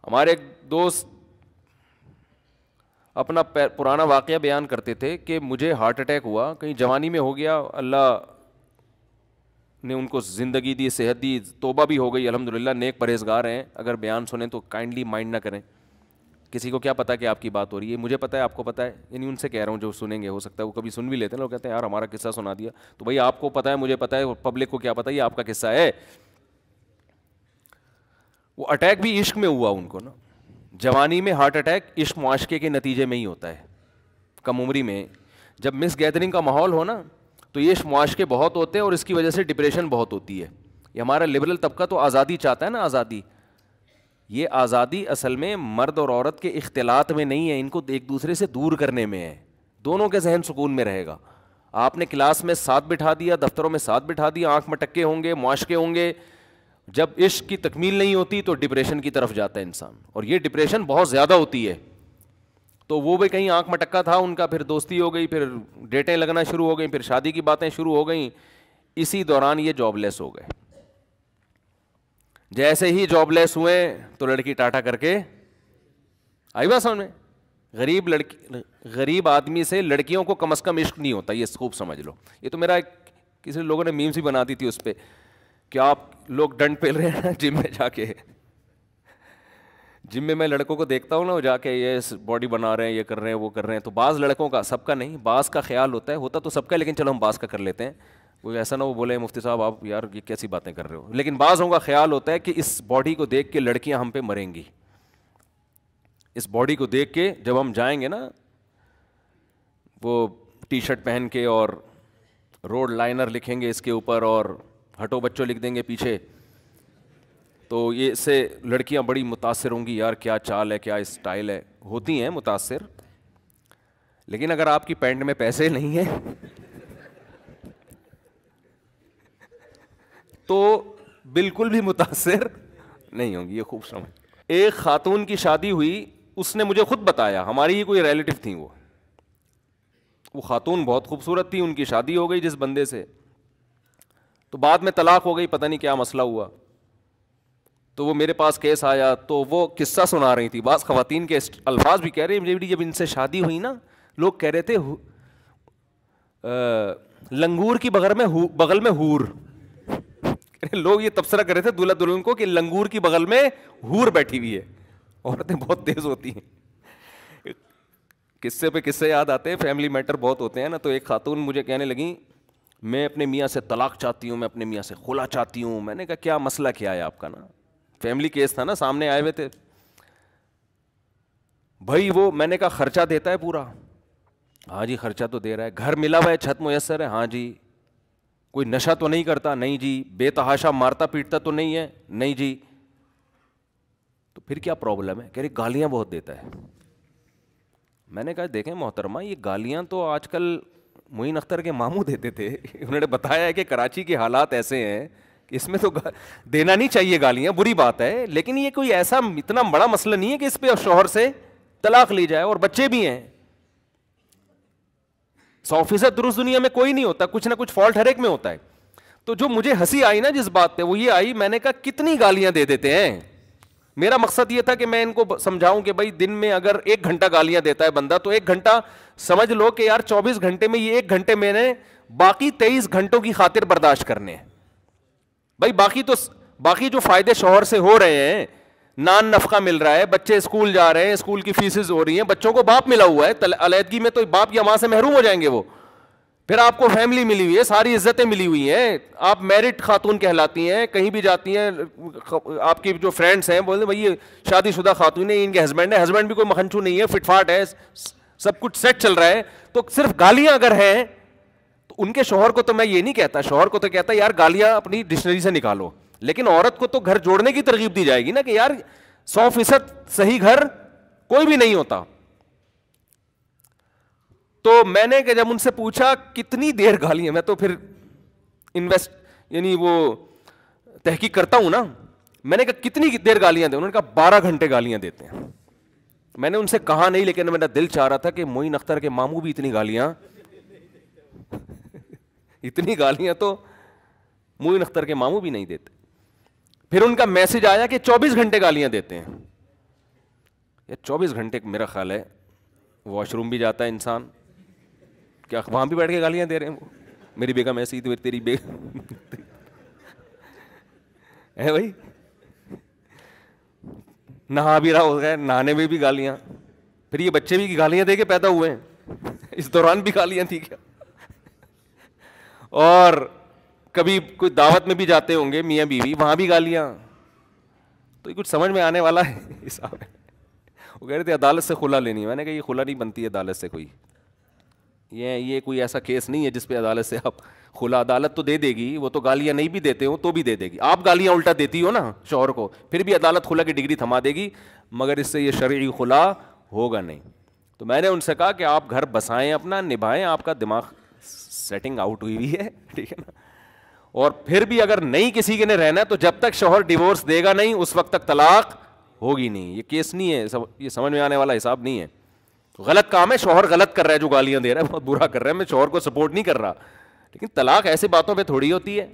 ہمارے ایک دوست اپنا پرانا واقعہ بیان کرتے تھے کہ مجھے ہارٹ اٹیک ہوا، کہیں جوانی میں ہو گیا، اللہ نے ان کو زندگی دی، صحت دی، توبہ بھی ہو گئی الحمدللہ، نیک پرہیزگار ہیں، اگر بیان سنیں تو کائنڈلی مائنڈ نہ کریں، کسی کو کیا پتا کہ آپ کی بات ہو رہی ہے، مجھے پتا ہے، آپ کو پتا ہے، یعنی ان سے کہہ رہا ہوں جو سنیں گے، ہو سکتا ہے وہ کبھی سن بھی لیتے ہیں، لوگ کہتے ہیں یار ہمارا قصہ سنا دیا، تو بھائی آپ کو پتا ہے، مجھے پتا ہے، پبلک کو کیا پتا، یہ آپ کا قصہ ہے۔ وہ اٹیک بھی عشق میں ہوا ان کو نا، جوانی میں ہارٹ اٹیک عشق معاشقے کے نتیجے میں ہی ہوتا ہے، کم عمری میں جب مس گیدرنگ کا ماحول ہو نا تو یہ عشق معاشقے بہت ہوتے ہیں اور اس کی وجہ سے ڈپریشن بہت ہوتی ہے۔ یہ ہمارا لبرل طبقہ تو آزادی چاہتا ہے نا، آزادی، یہ آزادی اصل میں مرد اور عورت کے اختلاط میں نہیں ہے، ان کو ایک دوسرے سے دور کرنے میں ہے، دونوں کے ذہن سکون میں رہے گا۔ آپ نے کلاس میں ساتھ بٹھا دیا، دفتروں میں ساتھ بٹھا دیا، آنکھ مٹکے ہوں گے، معاشقے ہوں گے، جب عشق کی تکمیل نہیں ہوتی تو ڈپریشن کی طرف جاتا ہے انسان، اور یہ ڈپریشن بہت زیادہ ہوتی ہے۔ تو وہ بھی کہیں آنکھ مٹکا تھا ان کا، پھر دوستی ہو گئی، پھر ڈیٹیں لگنا شروع ہو گئیں، پھر شادی کی باتیں شروع ہو گئیں، اسی دوران یہ جاب لیس ہو گئے۔ جیسے ہی جاب لیس ہوئے تو لڑکی ٹاٹا کر کے آئی بات سامنے۔ غریب آدمی سے لڑکیوں کو کم از کم عشق نہیں ہوتا، یہ خوب سمجھ لو۔ یہ تو میرا کسی لوگوں نے میمز بھی بنا دی تھی اس پہ کہ آپ لوگ ڈنڈ پھیل رہے ہیں جم میں جا کے، جم میں لڑکوں کو دیکھتا ہوں نا، وہ جا کے یہ باڈی بنا رہے ہیں، یہ کر رہے ہیں، وہ کر رہے ہیں، تو بعض لڑکوں کا، سب کا نہیں، بعض کا خیال ہوتا ہے، ہوتا تو سب کا، لیکن چلو ہم بعض کا کر لیتے ہیں، وہ ایسا نہ وہ بولے مفتی صاحب آپ یار یہ کیسی باتیں کر رہے ہو، لیکن بعضوں کا خیال ہوتا ہے کہ اس باڈی کو دیکھ کے لڑکیاں ہم پہ مریں گی، اس باڈی کو دیکھ کے جب ہم جائیں گے نا وہ ٹی شرٹ پہن کے اور روڈ لائنر لکھیں گے اس کے اوپر اور ہٹو بچوں لکھ دیں گے پیچھے، تو یہ سے لڑکیاں بڑی متاثر ہوں گی، یار کیا چال ہے، کیا اسٹائل ہے، ہوتی ہیں متاثر، لیکن اگر آپ کی پینٹ میں پیسے نہیں ہیں تو بالکل بھی متاثر نہیں ہوں گی، یہ خوب سمجھ۔ ایک خاتون کی شادی ہوئی، اس نے مجھے خود بتایا، ہماری ہی کوئی ریلیٹو تھیں، وہ خاتون بہت خوبصورت تھی، ان کی شادی ہو گئی جس بندے سے، تو بعد میں طلاق ہو گئی، پتہ نہیں کیا مسئلہ ہوا، تو وہ میرے پاس کیس آیا، تو وہ قصہ سنا رہی تھی، بعض خواتین کے الفاظ بھی کہہ رہے ہیں، جب ان سے شادی ہوئی نا، لوگ کہہ رہے تھے لنگور کی بغل میں ہور، لوگ یہ تبصرہ کر رہے تھے دولہا دلہن کو کہ لنگور کی بغل میں ہور بیٹھی ہوئی ہے، عورتیں بہت تیز ہوتی ہیں، قصے پہ قصے یاد آتے ہیں، فیملی میٹر بہت ہوتے ہیں نا، تو ایک خاتون مجھے کہنے لگی میں اپنے میاں سے طلاق چاہتی ہوں، میں اپنے میاں سے خلا چاہتی ہوں، میں نے کہا کیا مسئلہ کیا ہے آپ کا، نا فیملی کیس تھا نا، سامنے آئے ہوئے تھے بھائی، وہ میں نے کہا خرچہ دیتا ہے پورا، ہاں جی خرچہ تو دے رہا ہے، گھر ملا ہوا ہے، چھت میسر ہے، ہاں جی، کوئی نشہ تو نہیں کرتا، نہیں جی، بے تحاشا مارتا پیٹتا تو نہیں ہے، نہیں جی، تو پھر کیا پرابلم ہے، کہہ رہی گالیاں بہت دیتا ہے۔ میں نے کہا دیکھیں محترمہ، یہ گالیاں تو آج کل معین اختر کے ماموں دیتے تھے، انہوں نے بتایا ہے کہ کراچی کے حالات ایسے ہیں کہ اس میں تو دینا نہیں چاہیے گالیاں، بری بات ہے، لیکن یہ کوئی ایسا اتنا بڑا مسئلہ نہیں ہے کہ اس پہ شوہر سے طلاق لی جائے، اور بچے بھی ہیں، 100% درست دنیا میں کوئی نہیں ہوتا، کچھ نہ کچھ فالٹ ہر ایک میں ہوتا ہے۔ تو جو مجھے ہنسی آئی نا جس بات پہ، وہ یہ آئی، میں نے کہا کتنی گالیاں دے دیتے ہیں، میرا مقصد یہ تھا کہ میں ان کو سمجھاؤں کہ بھائی دن میں اگر 1 گھنٹہ گالیاں دیتا ہے بندہ، تو 1 گھنٹہ سمجھ لو کہ یار 24 گھنٹے میں یہ 1 گھنٹے میں نے باقی 23 گھنٹوں کی خاطر برداشت کرنے ہیں، بھائی باقی جو فائدے شوہر سے ہو رہے ہیں، نان نفقہ مل رہا ہے، بچے اسکول جا رہے ہیں، اسکول کی فیسز ہو رہی ہیں، بچوں کو باپ ملا ہوا ہے، علیحدگی میں تو باپ یا ماں سے محروم ہو جائیں گے وہ، پھر آپ کو فیملی ملی ہوئی ہے، ساری عزتیں ملی ہوئی ہیں، آپ میرٹ خاتون کہلاتی ہیں، کہیں بھی جاتی ہیں، آپ کی جو فرینڈس ہیں بولتے ہیں بھائی یہ شادی شدہ خاتون ہے، ان کے ہسبینڈ ہے، ہسبینڈ بھی کوئی مکھنچو نہیں ہے، فٹ فاٹ ہے، سب کچھ سیٹ چل رہا ہے، تو صرف گالیاں اگر ہیں تو ان کے شوہر کو تو میں یہ نہیں کہتا، شوہر کو تو کہتا یار گالیاں اپنی ڈکشنری سے نکالو، لیکن عورت کو تو گھر جوڑنے کی ترغیب دی جائے گی نا کہ یار 100% صحیح گھر کوئی بھی نہیں ہوتا۔ تو میں نے کہ جب ان سے پوچھا کتنی دیر گالیاں، میں تو پھر یعنی وہ تحقیق کرتا ہوں نا، میں نے کہا کتنی دیر گالیاں دیں، انہوں نے کہا 12 گھنٹے گالیاں دیتے ہیں۔ میں نے ان سے کہا نہیں، لیکن میرا دل چاہ رہا تھا کہ معین اختر کے ماموں بھی اتنی گالیاں اتنی گالیاں تو معین اختر کے ماموں بھی نہیں دیتے۔ پھر ان کا میسج آیا کہ 24 گھنٹے گالیاں دیتے ہیں، یا 24 گھنٹے میرا خیال ہے واش روم بھی جاتا ہے انسان, کیا وہاں بھی بیٹھ کے گالیاں دے رہے ہیں وہ, میری بیگم ایسی تو تیری بیگم ہے بھائی, نہا بھی رہا ہوگا, نہانے میں بھی گالیاں, پھر یہ بچے بھی گالیاں دے کے پیدا ہوئے ہیں, اس دوران بھی گالیاں تھی کیا؟ اور کبھی کوئی دعوت میں بھی جاتے ہوں گے میاں بیوی, وہاں بھی گالیاں. تو یہ کچھ سمجھ میں آنے والا ہے حساب ہے. وہ کہہ رہے تھے عدالت سے خلا لینی ہے, میں نے کہا یہ خلا نہیں بنتی ہے عدالت سے, کوئی یہ کوئی ایسا کیس نہیں ہے جس پہ عدالت سے آپ خلا, عدالت تو دے دے گی, وہ تو گالیاں نہیں بھی دیتے ہو تو بھی دے دے گی, آپ گالیاں الٹا دیتی ہو نا شوہر کو, پھر بھی عدالت خلا کی ڈگری تھما دے گی, مگر اس سے یہ شرعی خلا ہوگا نہیں. تو میں نے ان سے کہا کہ آپ گھر بسائیں اپنا, نبھائیں, آپ کا دماغ سیٹنگ آؤٹ ہوئی ہوئی ہے, ٹھیک ہے نا, اور پھر بھی اگر نہیں کسی کے نے رہنا تو جب تک شوہر ڈیورس دے گا نہیں اس وقت تک طلاق ہوگی نہیں. یہ کیس نہیں ہے, یہ سمجھ میں آنے والا حساب نہیں ہے. غلط کام ہے, شوہر غلط کر رہا ہے جو گالیاں دے رہا ہے, بہت برا کر رہا ہے, میں شوہر کو سپورٹ نہیں کر رہا, لیکن طلاق ایسے باتوں پہ تھوڑی ہوتی ہے.